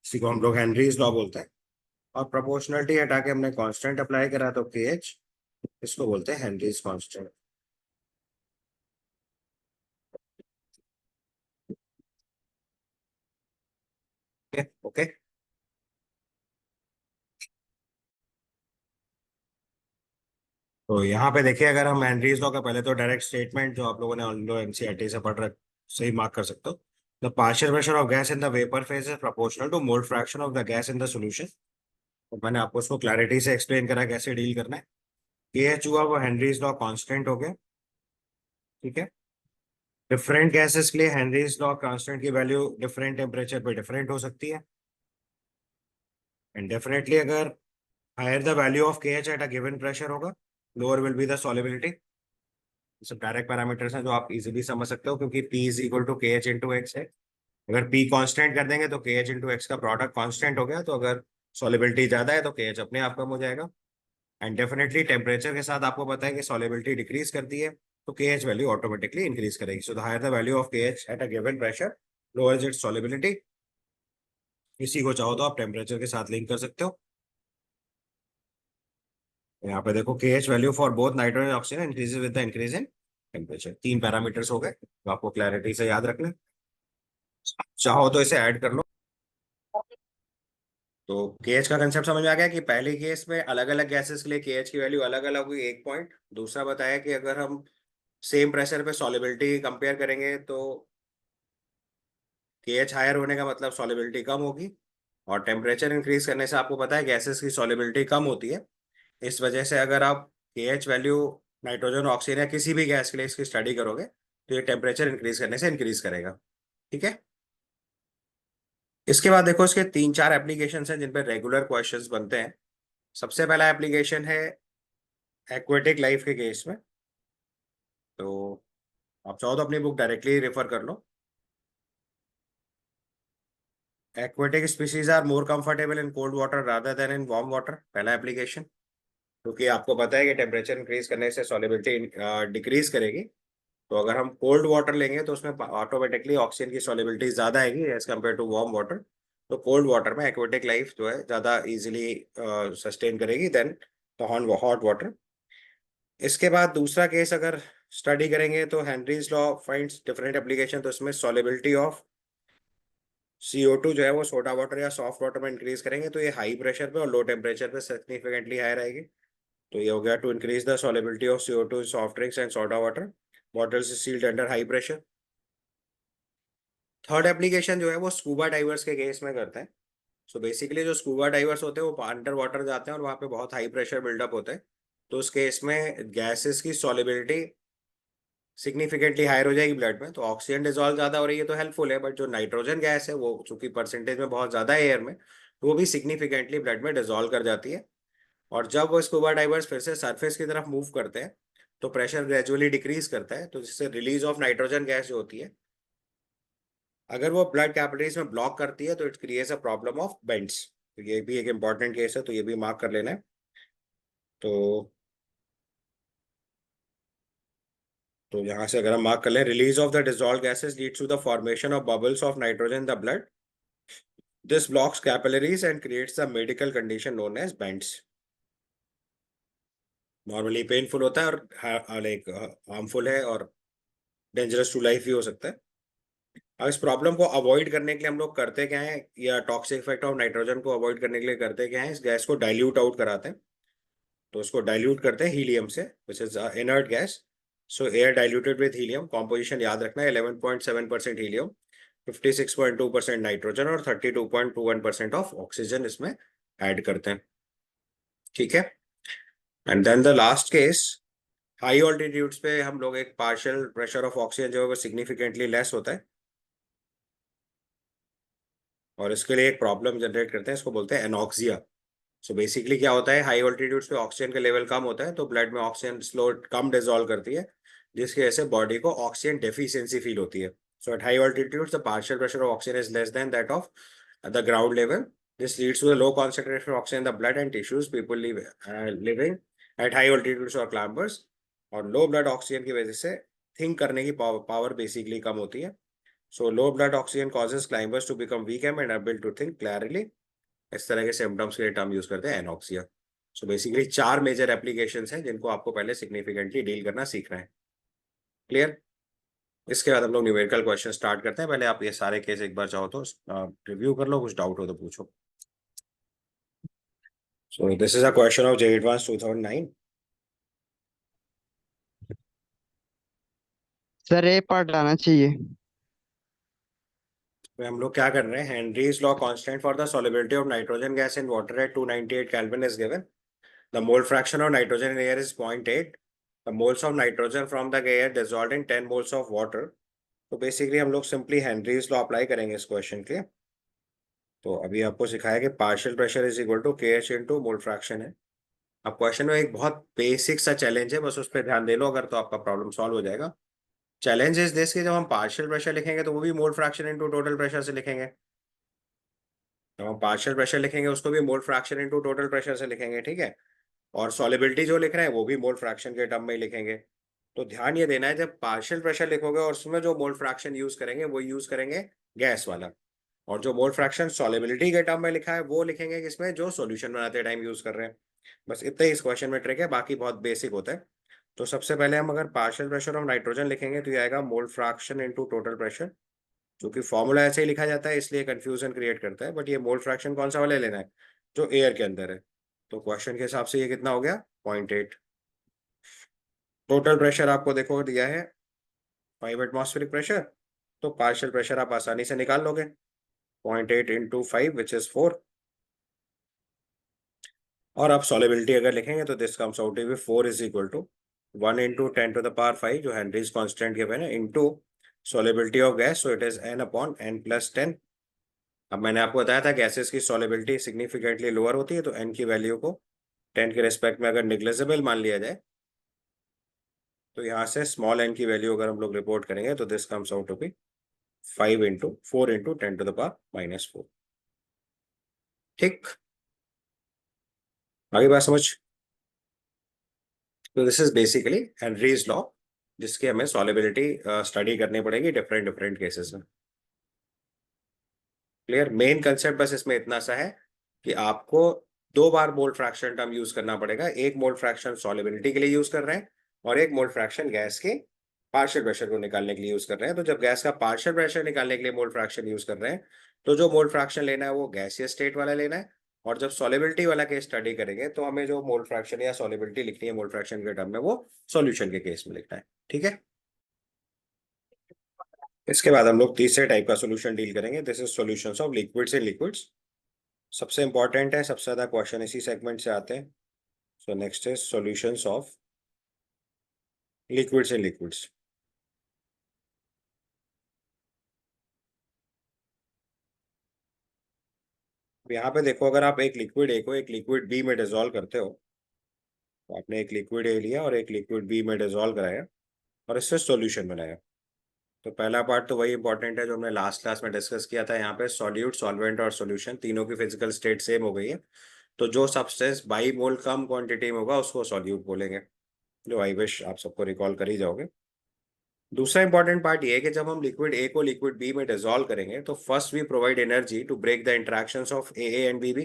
इसी को हम लोग हेनरीज लॉ बोलते हैं। और प्रोपोर्शनलिटी हटा के हमने कांस्टेंट अप्लाई करा तो के एच, इसको बोलते हैं हेनरीज कांस्टेंट। ओके। तो यहाँ पे देखिए, अगर हम हेनरीज लॉ का पहले तो डायरेक्ट स्टेटमेंट जो आप लोगों ने एनसीईआरटी से पढ़ रहे, सही मार्क कर सकते हो। The partial pressure of gas in the vapour phase is proportional to mole fraction of the gas in the solution. तो मैंने आपको उसको क्लैरिटी से एक्सप्लेन करा कैसे डील करना है। के एच हुआ वो हेनरीज लॉ कांस्टेंट हो गया, ठीक है। डिफरेंट गैसेस के लिए हेनरीज लॉ कांस्टेंट की वैल्यू डिफरेंट टेम्परेचर पे डिफरेंट हो सकती है। एंड डेफिनेटली अगर higher the value of K H at a given pressure होगा, lower will be the solubility. सब डायरेक्ट पैरामीटर्स हैं जो आप इजीली समझ सकते हो, क्योंकि P is equal to K H into x है। अगर P कांस्टेंट कर देंगे तो के एच इंटू एक्स का प्रोडक्ट कांस्टेंट हो गया, तो अगर सॉलिबिलिटी ज्यादा है तो के एच अपने आप कम हो जाएगा। एंड डेफिनेटली टेम्परेचर के साथ आपको पता है कि सॉलिबिलिटी डिक्रीज करती है, तो K H value automatically increase करेगी। So the higher the value of K H at a given pressure, lower is its solubility. इसी को चाहो तो आप टेम्परेचर के साथ लिंक कर सकते हो। यहाँ पे देखो के H value for both nitrogen oxygen increases with the increase in temperature. तीन पैरामीटर्स हो गए तो आपको क्लैरिटी से याद रखना है। चाहो तो इसे ऐड कर लो। तो केएच का कंसेप्ट समझ में आ गया कि पहले केस में अलग अलग गैसेस के लिए केएच की वैल्यू अलग अलग हुई, एक पॉइंट। दूसरा बताया कि अगर हम सेम प्रेशर पे सॉलिबिलिटी कंपेयर करेंगे तो केएच हायर होने का मतलब सॉलिबिलिटी कम होगी। और टेम्परेचर इंक्रीज करने से आपको पता है गैसेस की सॉलिबिलिटी कम होती है। इस वजह से अगर आप केएच वैल्यू नाइट्रोजन ऑक्सीजन या किसी भी गैस के लिए इसकी स्टडी करोगे तो ये टेम्परेचर इंक्रीज करने से इंक्रीज करेगा, ठीक है। इसके बाद देखो, इसके तीन चार एप्लीकेशन हैं जिन पे रेगुलर क्वेश्चंस बनते हैं। सबसे पहला एप्लीकेशन है एक्वेटिक लाइफ के केस में। तो आप चाहो तो अपनी बुक डायरेक्टली रेफर कर लो। Aquatic species are more comfortable in cold water rather than in warm water, पहला एप्लीकेशन। क्योंकि आपको पता है कि टेम्परेचर इंक्रीज करने से सॉलिबिलिटी डिक्रीज करेगी। तो अगर हम कोल्ड वाटर लेंगे तो उसमें ऑटोमेटिकली ऑक्सीजन की सॉलिबिलिटी ज्यादा आएगी as compare to warm water. तो कोल्ड वाटर में एक्वेटिक लाइफ जो है ज्यादा इजीली सस्टेन करेगी देन हॉट वाटर। इसके बाद दूसरा केस अगर स्टडी करेंगे तो Henry's law finds different application. तो इसमें सॉलिबिलिटी ऑफ CO2 जो है वो सोडा वाटर या सॉफ्ट वाटर में इंक्रीज करेंगे, तो ये हाई प्रेशर पे और लो टेम्परेचर पे सिग्निफिकेंटली हायर आएगी। तो ये हो गया to increase the solubility of CO2 in soft drinks and soda water, bottles sealed under high pressure. Third application जो है वो स्कूबा डाइवर्स के केस में करते हैं। सो बेसिकली जो स्कूबा डाइवर्स होते हैं वो अंडर वाटर जाते हैं और वहाँ पे बहुत हाई प्रेशर बिल्डअप होता है। तो उस केस में गैसेस की सॉलिबिलिटी सिग्निफिकेंटली हायर हो जाएगी ब्लड में, तो ऑक्सीजन डिजोल्व ज्यादा हो रही है तो हेल्पफुल है। बट जो नाइट्रोजन गैस है वो चूंकि परसेंटेज में बहुत ज्यादा है एयर में, तो वो भी सिग्निफिकेंटली ब्लड में डिजोल्व कर जाती है। और जब वो स्कूबा डाइवर्स फिर से सरफेस की तरफ मूव करते हैं तो प्रेशर ग्रेजुअली डिक्रीज करता है, तो जिससे रिलीज ऑफ नाइट्रोजन गैस जो होती है, अगर वो ब्लड कैपिलरीज में ब्लॉक करती है तो it creates a problem of bends. तो ये भी एक इंपॉर्टेंट केस है, तो ये भी मार्क कर लेना है। तो तो यहाँ से अगर हम मार्क कर लें, release of the dissolve gases leads to the formation of bubbles of nitrogen in the blood. This blocks capillaries and creates a medical condition known as bends. Normally painful होता है और लाइक हार्मफुल है और डेंजरस टू लाइफ भी हो सकता है। अब इस प्रॉब्लम को अवॉइड करने के लिए हम लोग करते क्या है, या टॉक्सिक इफेक्ट ऑफ नाइट्रोजन को अवॉइड करने के लिए करते क्या है, इस गैस को डाइल्यूट आउट कराते हैं। तो उसको डाइल्यूट करते हैं हीलियम से, which is inert gas. So air diluted with helium, composition याद रखना है 11.7% हीलियम, 56.2% नाइट्रोजन और 32.21% ऑफ ऑक्सीजन इसमें ऐड करते हैं, ठीक है। And then the last case, high altitudes पे हम लोग एक पार्शियल प्रेशर ऑफ ऑक्सीजन जो है वो सिग्निफिकेंटली लेस होता है और इसके लिए एक प्रॉब्लम जनरेट करते हैं, इसको बोलते हैं एनॉक्सिया। सो बेसिकली क्या होता है, हाई ऑल्टीट्यूड्स पे ऑक्सीजन का लेवल कम होता है तो ब्लड में ऑक्सीजन स्लो कम डिजोल्व करती है, जिसकी वजह से बॉडी को ऑक्सीजन डेफिशिएंसी फील होती है। So at high altitudes, the partial pressure of oxygen is less than that of the ground level. This leads to a low concentration of oxygen in the blood and tissues. People living at high altitudes or climbers और लो ब्लड ऑक्सीजन की वजह से थिंक करने की पावर बेसिकली कम होती है. So low blood oxygen causes climbers to become weak and unable to think clearly. इस तरह के सिम्टम्स के लिए टर्म यूज करते हैं anoxia. So basically 4 major applications हैं जिनको आपको पहले सिग्निफिकेंटली डील करना सीखना है. क्लियर. इसके बाद हम लोग न्यूमेरिकल क्वेश्चन स्टार्ट करते हैं. पहले आप ये सारे केस एक बार चाहो तो रिव्यू कर लो, कुछ डाउट हो तो पूछो. So this is a question of J advance 2009. Sir ये पार्ट आना चाहिए. तो हम लोग क्या कर रहे हैं, Henrys law constant for the solubility of nitrogen gas in water at 298 kelvin is given. The mole fraction of nitrogen in air is 0.8. The moles of nitrogen from the air dissolved in 10 moles of water. तो बेसिकली हम लोग सिंपली हेनरीज लॉ अप्लाई करेंगे इस क्वेश्चन के. तो अभी आपको सिखाया कि partial pressure is equal to K H into mole fraction है. अब क्वेश्चन में एक बहुत बेसिक सा चैलेंज है, बस उस पर ध्यान दे लो अगर, तो आपका प्रॉब्लम सॉल्व हो जाएगा. चैलेंज इज दिस कि जब हम पार्शियल प्रेशर लिखेंगे तो वो भी मोल फ्रैक्शन इनटू टोटल प्रेशर से लिखेंगे. जब हम पार्शियल प्रेशर लिखेंगे उसको भी मोल फ्रैक्शन इनटू टोटल प्रेशर से लिखेंगे. ठीक है. और सॉलिबिलिटी जो लिख रहे हैं वो भी मोल फ्रैक्शन के टर्म में ही लिखेंगे. तो ध्यान ये देना है, जब पार्शियल प्रेशर लिखोगे और उसमें जो मोल फ्रैक्शन यूज करेंगे वो यूज करेंगे गैस वाला. और जो मोल फ्रैक्शन सॉलिबिलिटी के टर्म में लिखा है वो लिखेंगे किसमें, जो सॉल्यूशन बनाते टाइम यूज कर रहे हैं. बस इतना ही इस क्वेश्चन में ट्रिक है, बाकी बहुत बेसिक होता है. तो सबसे पहले हम अगर पार्शियल प्रेशर ऑफ नाइट्रोजन लिखेंगे तो ये आएगा मोल फ्रैक्शन इनटू टोटल प्रेशर. जो कि फॉर्मूला ऐसे ही लिखा जाता है इसलिए कंफ्यूजन क्रिएट करता है, बट ये मोल फ्रैक्शन कौन सा वाले लेना है, जो एयर के अंदर है. तो क्वेश्चन के हिसाब से ये कितना हो गया, 0.8. टोटल प्रेशर आपको देखो दिया है 5 एटमॉस्फेरिक प्रेशर. तो पार्शियल प्रेशर आप आसानी से निकाल लोगे. 0.8 इंटू 5 विच इज 4. और आप सॉलिबिलिटी अगर लिखेंगे तो this comes out to be 4 is equal to 1 into 10⁵ जो हेनरीज कांस्टेंट गिवन है into solubility of gas. So it is n/n+10. अब मैंने आपको बताया था गैसेस की सॉलिबिलिटी सिग्निफिकेंटली लोअर होती है, तो n की वैल्यू को 10 के रेस्पेक्ट में अगर निग्लेजिबल मान लिया जाए तो यहाँ से स्मॉल n की वैल्यू अगर हम लोग रिपोर्ट करेंगे तो this comes out to be 5 into 4 into 10⁻⁻⁴. ठीक. आगे बात समझ. तो this is basically Henry's law, जिसकी हमें सॉलिबिलिटी स्टडी करनी पड़ेगी डिफरेंट डिफरेंट केसेस में. क्लियर. मेन कंसेप्ट बस इसमें इतना सा है कि आपको 2 बार मोल फ्रैक्शन टर्म यूज करना पड़ेगा. एक मोल फ्रैक्शन सॉलिबिलिटी के लिए यूज कर रहे हैं और एक मोल फ्रैक्शन गैस के पार्शियल प्रेशर को निकालने के लिए यूज कर रहे हैं. तो जब गैस का पार्शियल प्रेशर निकालने के लिए मोल फ्रैक्शन यूज कर रहे हैं तो जो मोल फ्रैक्शन लेना है वो गैसीय स्टेट वाला लेना है. और जब सॉलिबिलिटी वाला केस स्टडी करेंगे तो हमें जो मोल फ्रैक्शन या सॉलिबिलिटी लिखनी है मोल फ्रैक्शन के टर्म में वो सॉल्यूशन के केस में लिखना है. ठीक है. इसके बाद हम लोग तीसरे टाइप का सॉल्यूशन डील करेंगे. This is solutions of liquids in liquids. सबसे इंपॉर्टेंट है, सबसे ज्यादा क्वेश्चन इसी सेगमेंट से आते हैं. So next is solutions of liquids in liquids. यहाँ पे देखो, अगर आप एक लिक्विड ए को एक लिक्विड बी में डिजोल्व करते हो, तो आपने एक लिक्विड ए लिया और एक लिक्विड बी में डिजोल्व कराया और इससे सॉल्यूशन बनाया. तो पहला पार्ट तो वही इंपॉर्टेंट है जो हमने लास्ट क्लास में डिस्कस किया था. यहाँ पे सॉल्यूट, सॉल्वेंट और सॉल्यूशन तीनों की फिजिकल स्टेट सेम हो गई है. तो जो substance by mole come quantity में होगा उसको सॉल्यूट बोलेंगे, जो आई विश आप सबको रिकॉल कर ही जाओगे. दूसरा इंपॉर्टेंट पार्ट ये है कि जब हम लिक्विड ए को लिक्विड बी में डिसॉल्व करेंगे तो first we provide energy to break the interactions of A and B B.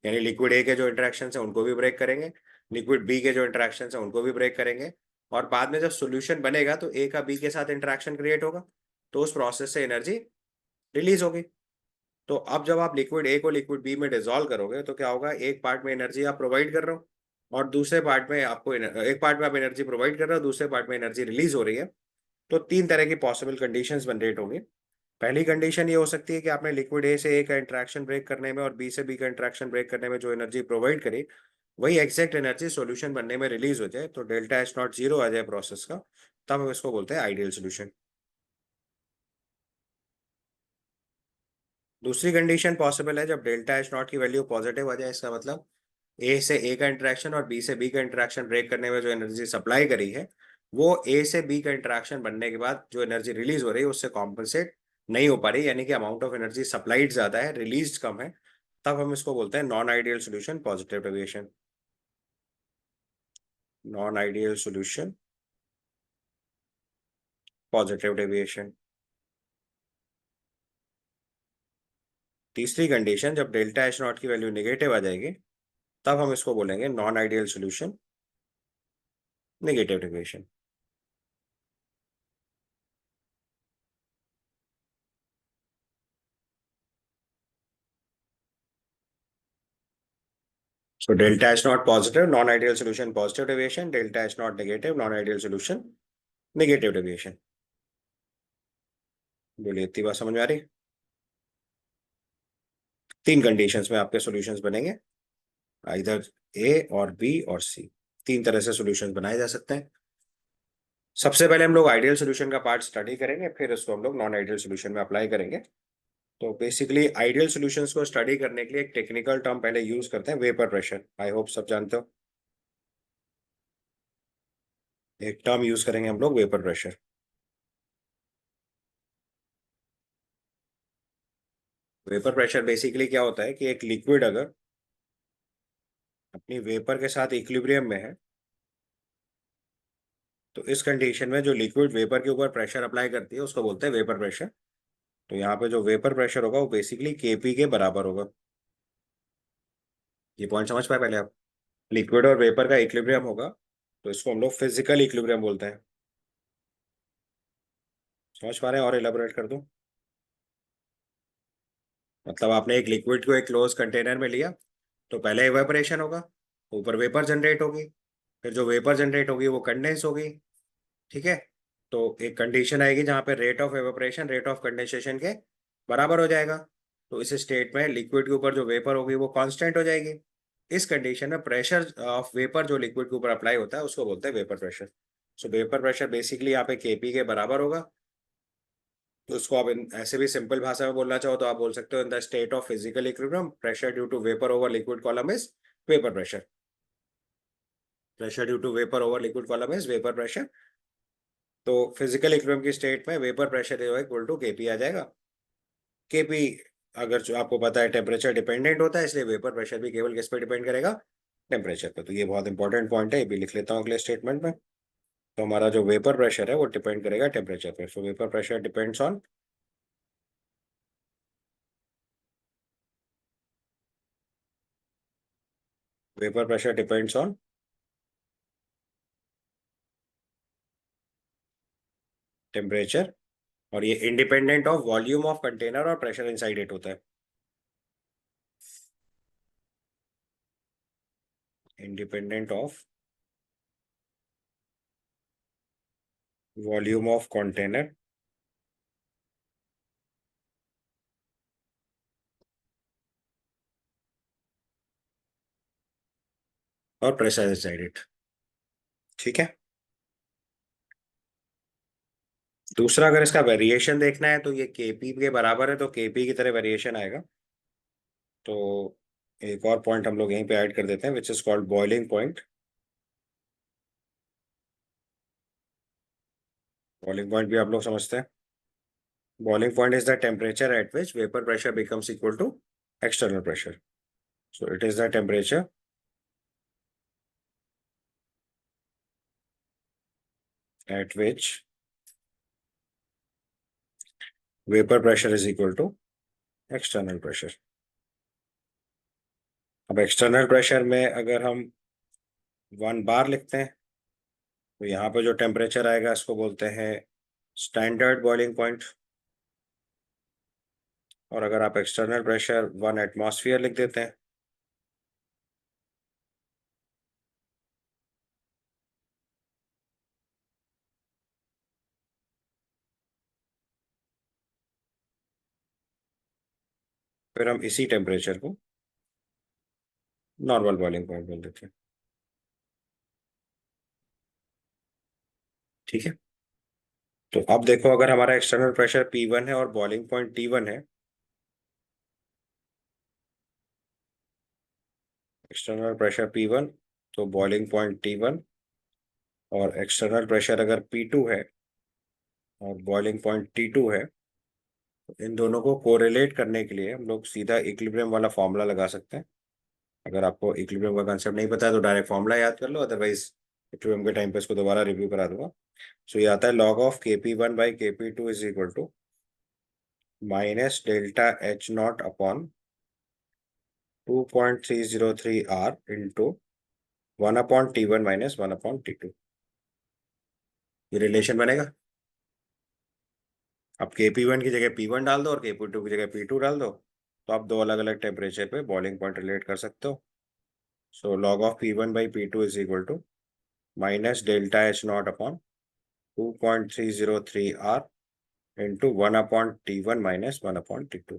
यानी लिक्विड ए के जो इंटरेक्शंस हैं उनको भी ब्रेक करेंगे, लिक्विड बी के जो इंटरेक्शंस हैं उनको भी ब्रेक करेंगे. और बाद में जब सॉल्यूशन बनेगा तो ए का बी के साथ इंटरेक्शन क्रिएट होगा, तो उस प्रोसेस से एनर्जी रिलीज होगी. तो अब जब आप लिक्विड ए को लिक्विड बी में डिसॉल्व करोगे तो क्या होगा, एक पार्ट में एनर्जी आप प्रोवाइड कर रहे हो और दूसरे पार्ट में आपको एक पार्ट में आप एनर्जी प्रोवाइड कर रहे हो, दूसरे पार्ट में एनर्जी रिलीज हो रही है. तो 3 तरह की पॉसिबल कंडीशंस जनरेट होंगी. पहली कंडीशन ये हो सकती है कि आपने लिक्विड ए से ए का इंट्रैक्शन ब्रेक करने में और बी से बी का इंट्रैक्शन ब्रेक करने में जो एनर्जी प्रोवाइड करी वही एग्जैक्ट एनर्जी सॉल्यूशन बनने में रिलीज हो जाए, तो डेल्टा एच नॉट 0 आ जाए प्रोसेस का, तब हम इसको बोलते हैं आइडियल सॉल्यूशन. दूसरी कंडीशन पॉसिबल है जब डेल्टा एच नॉट की वैल्यू पॉजिटिव आ जाए. इसका मतलब ए से ए का इंट्रैक्शन और बी से बी का इंट्रैक्शन ब्रेक करने में जो एनर्जी सप्लाई करी है वो ए से बी का इंटरेक्शन बनने के बाद जो एनर्जी रिलीज हो रही है उससे कॉम्पनसेट नहीं हो पा रही, यानी कि अमाउंट ऑफ एनर्जी सप्लाइड ज्यादा है, रिलीज कम है, तब हम इसको बोलते हैं non ideal solution, positive deviation. Non ideal solution, positive deviation. तीसरी कंडीशन, जब डेल्टा एच नॉट की वैल्यू नेगेटिव आ जाएगी तब हम इसको बोलेंगे non ideal solution, negative deviation. So delta H naught positive, non-ideal solution, positive deviation. Delta H naught negative, non-ideal solution, negative deviation. बोलिए, इतनी बात समझ में आ रही? तीन कंडीशंस में आपके सॉल्यूशंस बनेंगे, इधर ए और बी और सी। तीन तरह से सॉल्यूशंस बनाए जा सकते हैं। सबसे पहले हम लोग आइडियल सॉल्यूशन का पार्ट स्टडी करेंगे, फिर उसको हम लोग नॉन आइडियल सॉल्यूशन में अप्लाई करेंगे। तो बेसिकली आइडियल सॉल्यूशंस को स्टडी करने के लिए एक टेक्निकल टर्म पहले यूज करते हैं, वेपर प्रेशर। आई होप सब जानते हो। एक टर्म यूज करेंगे हम लोग, vapour pressure. Vapour pressure basically क्या होता है कि एक लिक्विड अगर अपनी वेपर के साथ इक्विलिब्रियम में है, तो इस कंडीशन में जो लिक्विड वेपर के ऊपर प्रेशर अप्लाई करती है उसको बोलते हैं वेपर प्रेशर। तो यहाँ पे जो वेपर प्रेशर होगा वो बेसिकली केपी के बराबर होगा। ये पॉइंट समझ पाए पहले आप? लिक्विड और वेपर का इक्विलिब्रियम होगा, तो इसको हम लोग फिजिकल इक्विलिब्रियम बोलते हैं। समझ पा रहे हैं? और इलेबोरेट कर दूं? मतलब आपने एक लिक्विड को एक क्लोज कंटेनर में लिया, तो पहले इवेपोरेशन होगा, ऊपर वेपर जनरेट होगी, फिर जो वेपर जनरेट होगी वो कंडेंस होगी। ठीक है? तो एक कंडीशन आएगी जहां पे rate of evaporation rate of condensation के बराबर हो जाएगा। तो इस स्टेट में लिक्विड के ऊपर जो वेपर होगी वो कांस्टेंट हो जाएगी। इस कंडीशन में प्रेशर ऑफ वेपर जो लिक्विड के ऊपर अप्लाई होता है उसको बोलते हैं वेपर प्रेशर। सो वेपर प्रेशर बेसिकली यहाँ पे केपी के बराबर होगा। तो उसको आप ऐसे भी सिंपल भाषा में बोलना चाहो तो आप बोल सकते हो, in the state of physical equilibrium pressure due to vapour over liquid column is vapour pressure. Pressure due to vapour over liquid column is vapour pressure. तो फिजिकल इक्विलिब्रियम की स्टेट में vapour pressure equal to K P आ जाएगा। केपी, अगर जो आपको पता है टेम्परेचर डिपेंडेंट होता है, इसलिए वेपर प्रेशर भी केवल किस पे डिपेंड करेगा? टेम्परेचर पे। तो ये बहुत इंपॉर्टेंट पॉइंट है, ये भी लिख लेता हूँ अगले स्टेटमेंट में। तो हमारा जो वेपर प्रेशर है वो डिपेंड करेगा टेम्परेचर पे। सो vapour pressure depends on vapour pressure depends on temperature, और ये independent of volume of container और प्रेशर इनसाइड इट होता है। Independent of volume of container और प्रेशर इनसाइड इट। ठीक है? दूसरा, अगर इसका वेरिएशन देखना है तो ये केपी के बराबर है, तो केपी की तरह वेरिएशन आएगा। तो एक और पॉइंट हम लोग यहीं पे ऐड कर देते हैं, which is called boiling point. Boiling point भी आप लोग समझते हैं। Boiling point is the temperature at which vapour pressure becomes equal to external pressure. So it is the temperature at which vapor pressure is equal to external pressure। अब एक्सटर्नल प्रेशर में अगर हम 1 बार लिखते हैं, तो यहाँ पे जो टेम्परेचर आएगा इसको बोलते हैं स्टैंडर्ड बॉइलिंग पॉइंट। और अगर आप एक्सटर्नल प्रेशर 1 एटमॉस्फेयर लिख देते हैं, फिर हम इसी टेम्परेचर को नॉर्मल बॉइलिंग पॉइंट बोल देते हैं। ठीक है? तो अब देखो, अगर हमारा एक्सटर्नल प्रेशर P1 है और बॉइलिंग पॉइंट T1 है, एक्सटर्नल प्रेशर P1 तो बॉइलिंग पॉइंट T1, और एक्सटर्नल प्रेशर अगर P2 है और बॉइलिंग पॉइंट T2 है, तो इन दोनों को कोरिलेट करने के लिए हम लोग सीधा इक्विलिब्रियम वाला फॉर्मूला लगा सकते हैं। अगर आपको इक्विलिब्रियम का कंसेप्ट नहीं पता है तो डायरेक्ट फॉर्मूला याद कर लो, अदरवाइज इक्विलिब्रियम के टाइम पे इसको दोबारा रिव्यू करा दूंगा। सो ये आता है log of Kp1 by Kp2 is equal to minus delta H not upon 2.303 R into 1/T1 minus 1/T2। ये रिलेशन बनेगा। अब Kp1 की जगह P1 डाल दो और Kp2 की जगह P2 डाल दो, तो आप दो अलग अलग टेम्परेचर पे बॉइलिंग पॉइंट रिलेट कर सकते हो। So log of P1 by P2 is equal to minus delta H not upon 2.303 R into 1/T1 minus 1/T2।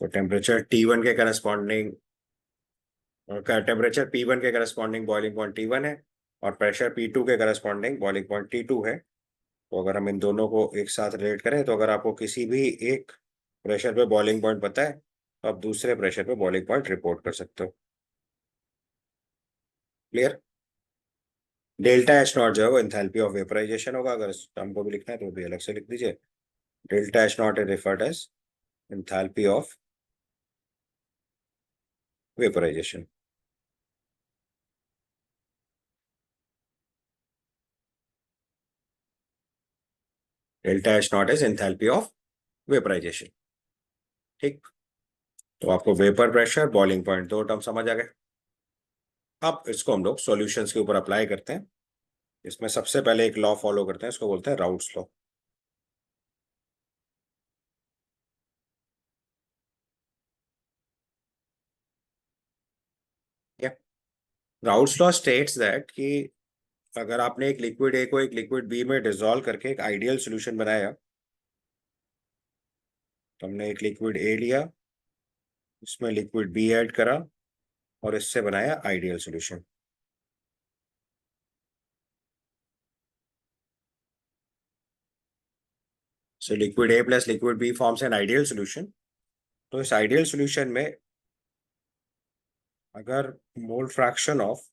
तो टेम्परेचर P1 के करस्पॉन्डिंग बॉइलिंग पॉइंट T1 है और प्रेशर P2 के करस्पॉन्डिंग बॉइलिंग पॉइंट T2 है। तो अगर हम इन दोनों को एक साथ रिलेट करें, तो अगर आपको किसी भी एक प्रेशर पे बॉइलिंग पॉइंट पता है तो आप दूसरे प्रेशर पे बॉइलिंग पॉइंट रिपोर्ट कर सकते हो। क्लियर। डेल्टा एच नॉट जो है वो एंथैल्पी ऑफ वेपराइजेशन होगा। अगर इस टर्म को भी लिखना है तो भी अलग से लिख दीजिए। Delta H not is referred as enthalpy of vaporisation. Delta H not is enthalpy of vaporisation. ठीक। तो आपको वेपर प्रेशर, बॉइलिंग पॉइंट, दो टर्म समझ आ गए। अब इसको हम लोग सॉल्यूशंस के ऊपर अप्लाई करते हैं। इसमें सबसे पहले एक लॉ फॉलो करते हैं, इसको बोलते हैं Raoult's law. Routes law states that कि अगर आपने एक लिक्विड ए को एक लिक्विड बी में डिसॉल्व करके एक आइडियल सॉल्यूशन बनाया, तो हमने एक लिक्विड ए लिया, इसमें लिक्विड बी ऐड करा और इससे बनाया ideal solution. So liquid A plus liquid B forms an ideal solution. तो इस आइडियल सॉल्यूशन में अगर mole fraction of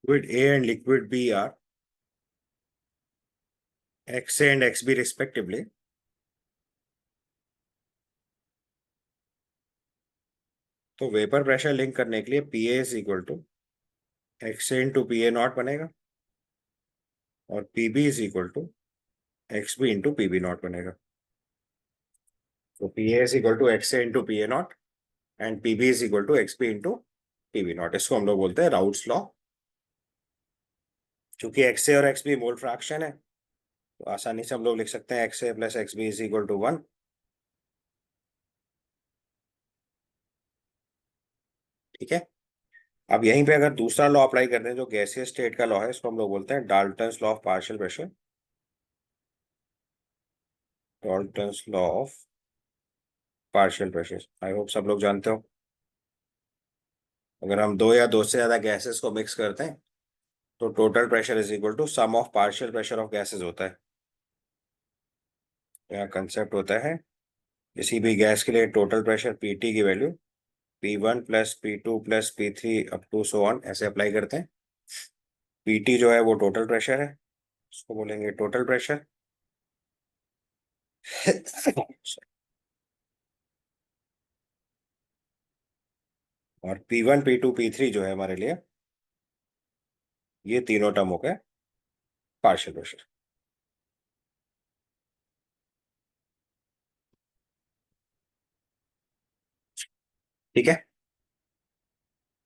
liquid A and liquid B are X A and X B respectively, तो वेपर प्रेशर लिंक करने के लिए P A is equal to X A into P A not बनेगा और P B is equal to X B into P B not बनेगा। तो P A is equal to X A into P A not and P B is equal to X B into P B not. इसको हम लोग बोलते हैं राउट्स लॉ। क्योंकि एक्स ए और एक्स बी मोल फ्रैक्शन है, तो आसानी से हम लोग लिख सकते हैं X A plus X B is equal to 1। ठीक है। अब यहीं पे अगर दूसरा लॉ अप्लाई करते हैं जो गैसीय स्टेट का लॉ है, इसको हम लोग बोलते हैं Dalton's law of partial pressure. Dalton's law of partial pressure I hope सब लोग जानते हो। अगर हम दो या दो से ज्यादा गैसेस को मिक्स करते हैं तो total pressure is equal to sum of partial pressure of gases होता है। यहाँ कंसेप्ट होता है किसी भी गैस के लिए टोटल प्रेशर पीटी की value P1 plus P2 plus P3 to so on ऑन ऐसे अप्लाई करते हैं। पीटी जो है वो टोटल प्रेशर है, इसको बोलेंगे टोटल प्रेशर। और P1 P2 P3 जो है हमारे लिए, ये तीनों टर्म हो गए पार्शियल प्रेशर। ठीक है।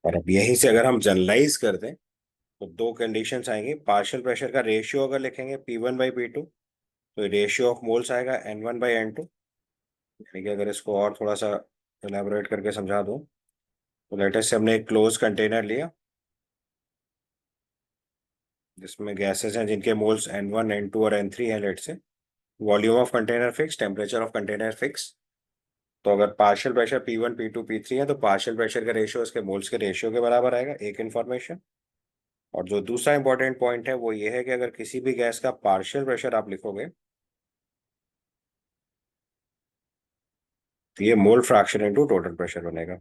और अब यहीं से अगर हम जनरलाइज कर दें तो दो कंडीशंस आएंगी। पार्शियल प्रेशर का रेशियो अगर लिखेंगे P1/P2, तो रेशियो ऑफ मोल्स आएगा N1/N2। यानी कि अगर इसको और थोड़ा सा एलैबोरेट करके समझा दूं, तो लेटेस्ट से हमने एक क्लोज कंटेनर लिया जिसमें गैसेस हैं जिनके मोल्स N1 N2 और N3 हैं। लेट से volume of container fix, temperature of container fix. तो अगर partial pressure P1 P2 P3 है तो पार्शियल प्रेशर का रेशियो इसके मोल्स के रेशियो के बराबर आएगा, एक इन्फॉर्मेशन। और जो दूसरा इंपॉर्टेंट पॉइंट है वो ये है कि अगर किसी भी गैस का पार्शियल प्रेशर आप लिखोगे तो ये mole fraction into total pressure बनेगा।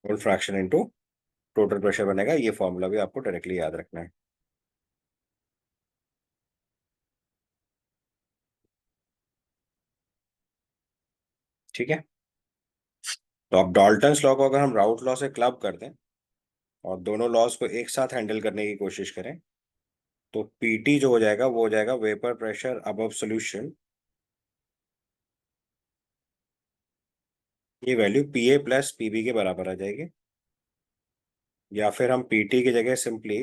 Mole fraction into total pressure बनेगा। ये फॉर्मूला भी आपको डायरेक्टली याद रखना है। ठीक है। तो अब डाल्टन्स लॉ को अगर हम राउट लॉ से क्लब कर दें और दोनों लॉज को एक साथ हैंडल करने की कोशिश करें, तो पीटी जो हो जाएगा वो हो जाएगा वेपर प्रेशर अबव सॉल्यूशन। ये वैल्यू पीए प्लस पीबी के बराबर आ जाएगी। या फिर हम पीटी की जगह simply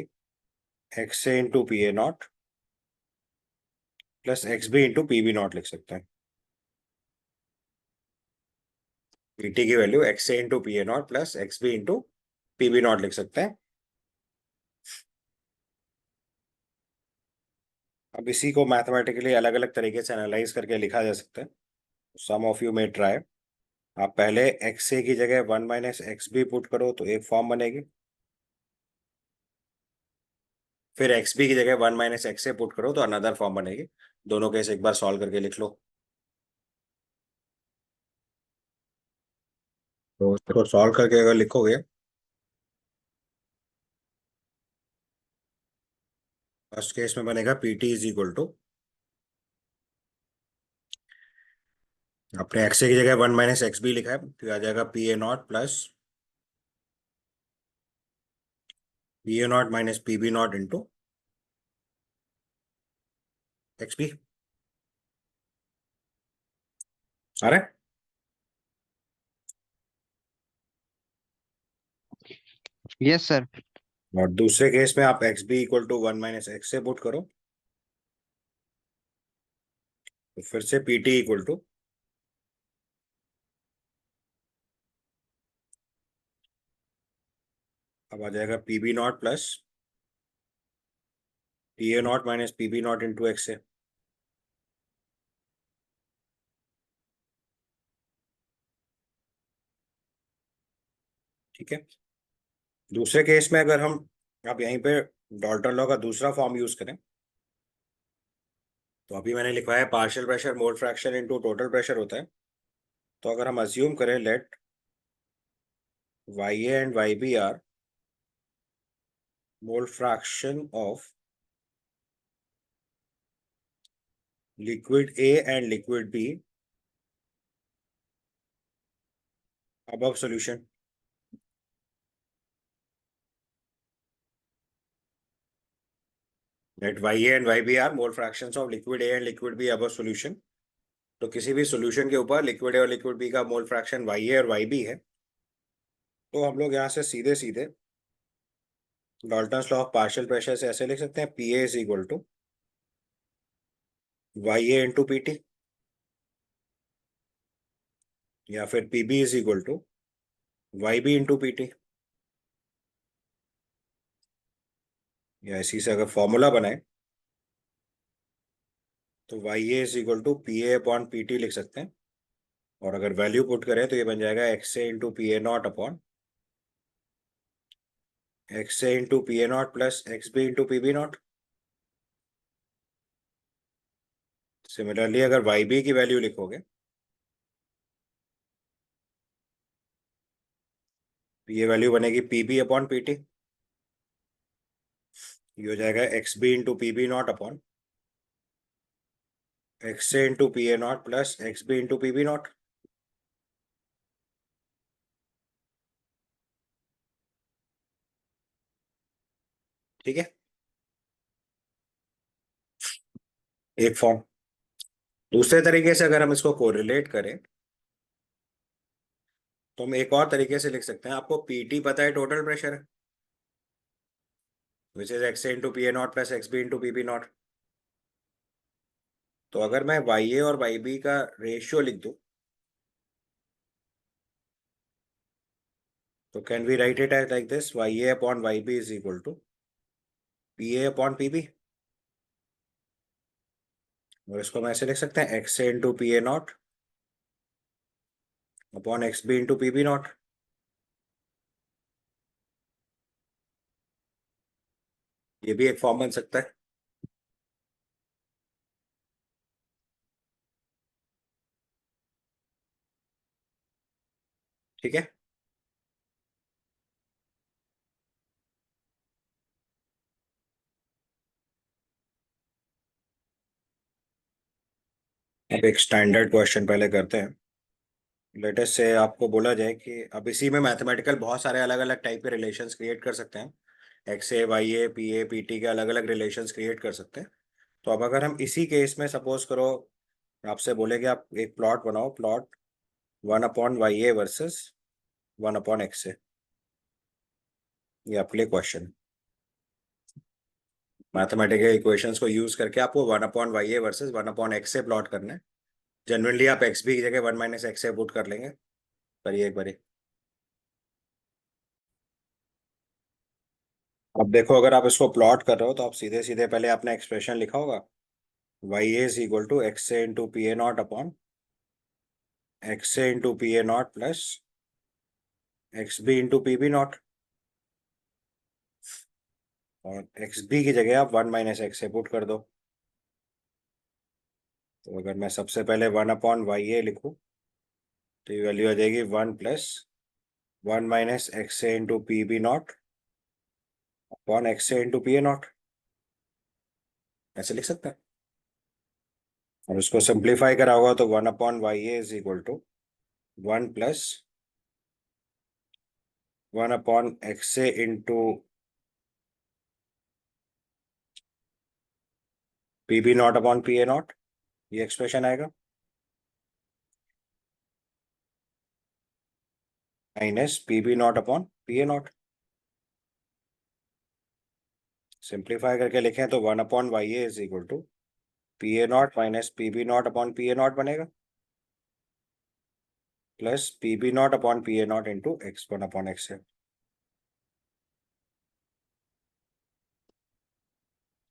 X A into P A naught plus X B into P B naught लिख सकते हैं। पीटी की value X A into P A naught plus X B into P B naught लिख सकते हैं। अब इसी को मैथमेटिकली अलग अलग तरीके से एनालाइज करके लिखा जा सकता है। सम ऑफ यू मे ट्राई। आप पहले एक्स ए की जगह one minus x B put करो तो एक फॉर्म बनेगी। फिर एक्स बी की जगह वन माइनस एक्स ए पुट करो तो अनदर फॉर्म बनेगी। दोनों केस एक बार सॉल्व करके लिख लो। तो इसको सॉल्व करके अगर लिखोगे, फर्स्ट केस में बनेगा P T is equal to, आपने एक्स ए की जगह वन माइनस एक्स बी लिखा है तो आ जाएगा P A naught plus P A naught minus P B naught into X B. अरे यस सर। और दूसरे केस में आप X B equal to one minus X से पुट करो तो फिर से पी टी इक्वल टू, अब आ जाएगा P B naught plus P A naught minus P B naught into X से। ठीक है। दूसरे केस में अगर हम अब यहीं पे डॉल्टन लॉ का दूसरा फॉर्म यूज करें, तो अभी मैंने लिखवाया है partial pressure mole fraction into total pressure होता है। तो अगर हम अज्यूम करें let Y A and Y B are mole fraction of liquid A and liquid B above solution, let Ya and Yb are mole fractions of liquid A and liquid B above solution। तो किसी भी सॉल्यूशन के ऊपर लिक्विड ए और लिक्विड बी का मोल फ्रैक्शन Ya और Yb है। तो हम लोग यहाँ से सीधे सीधे Dalton's law of partial pressure से ऐसे लिख सकते हैं P A is equal to Y A into P T, या फिर P B is equal to Y B into P T. या इसी से अगर फॉर्मूला बनाए तो Y A is equal to P A upon P T लिख सकते हैं। और अगर वैल्यू पुट करें तो ये बन जाएगा X A into P A naught upon X A into P A naught plus X B into P B naught. Similarly अगर वाई बी की वैल्यू लिखोगे तो ये वैल्यू बनेगी P B upon P T. ये हो जाएगा X B into P B naught upon X A into P A naught plus X B into P B naught. ठीक है, एक फॉर्म। दूसरे तरीके से अगर हम इसको कोरिलेट करें तो हम एक और तरीके से लिख सकते हैं। आपको पीटी पता है टोटल प्रेशर है, which is X A into P A naught plus X B into P B naught. तो अगर मैं वाई ए और वाई बी का रेशियो लिख दूं तो can we write it as like this Y A upon Y B is equal to P A upon P B. और इसको हम ऐसे लिख सकते हैं X A into P A naught upon X B into P B naught. ये भी एक फॉर्म बन सकता है। ठीक है। अब एक स्टैंडर्ड क्वेश्चन पहले करते हैं। लेटेस्ट से आपको बोला जाए कि अब इसी में मैथमेटिकल बहुत सारे अलग अलग टाइप के रिलेशंस क्रिएट कर सकते हैं। X A Y A P A P T के अलग अलग रिलेशंस क्रिएट कर सकते हैं। तो अब अगर हम इसी केस में सपोज करो, आपसे बोले कि आप एक प्लॉट बनाओ, प्लॉट 1/YA वर्सेस 1/XA। ये आपके लिए क्वेश्चन। मैथमेटिकल इक्वेशंस को यूज करके आपको 1/YA वर्सेस 1/XA प्लॉट करना है। जनरली आप एक्स बी की जगह 1 - XA पुट कर लेंगे। करिए एक बारी। अब देखो, अगर आप इसको प्लॉट कर रहे हो तो आप सीधे सीधे पहले आपने एक्सप्रेशन लिखा होगा, YA is equal to XA into PA0 upon XA into PA0 plus XB into PB0। और XB की जगह आप 1 - XA पुट कर दो। तो अगर मैं सबसे पहले 1/YA लिखूं तो ये वैल्यू आ जाएगी 1 + 1 - XA into PB0 upon XA into PA0। ऐसे लिख सकते हैं। और उसको सिंप्लीफाई करा होगा तो 1/YA is equal to 1 + 1/XA into PB0 upon PA0। ये एक्सप्रेशन आएगा minus PB0 upon PA0। Simplify करके लिखें तो 1/YA is equal to PA0 minus PB0 upon PA0 बनेगा, plus PB0 upon PA0 into X1/XA।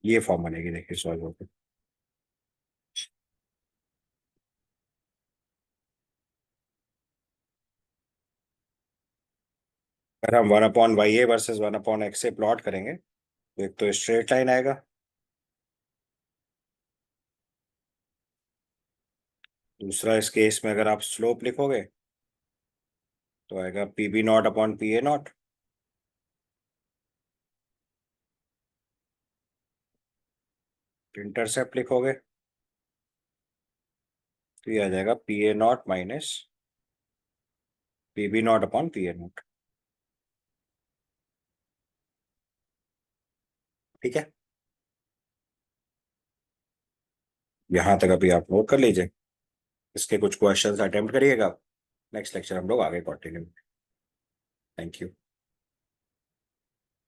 ये फॉर्म बनेगी, देखिए सॉल्व होकर। अगर हम 1/YA वर्सेस 1/XA प्लॉट करेंगे तो एक तो स्ट्रेट लाइन आएगा, दूसरा इस केस में अगर आप स्लोप लिखोगे तो आएगा PB0 अपॉन PA0। इंटरसेप्ट लिखोगे तो ये आ जाएगा PA0 minus PB0 upon PA0। ठीक है। यहाँ तक अभी आप नोट कर लीजिए। इसके कुछ क्वेश्चंस अटेम्प्ट करिएगा। नेक्स्ट लेक्चर हम लोग आगे कंटिन्यू। Thank you.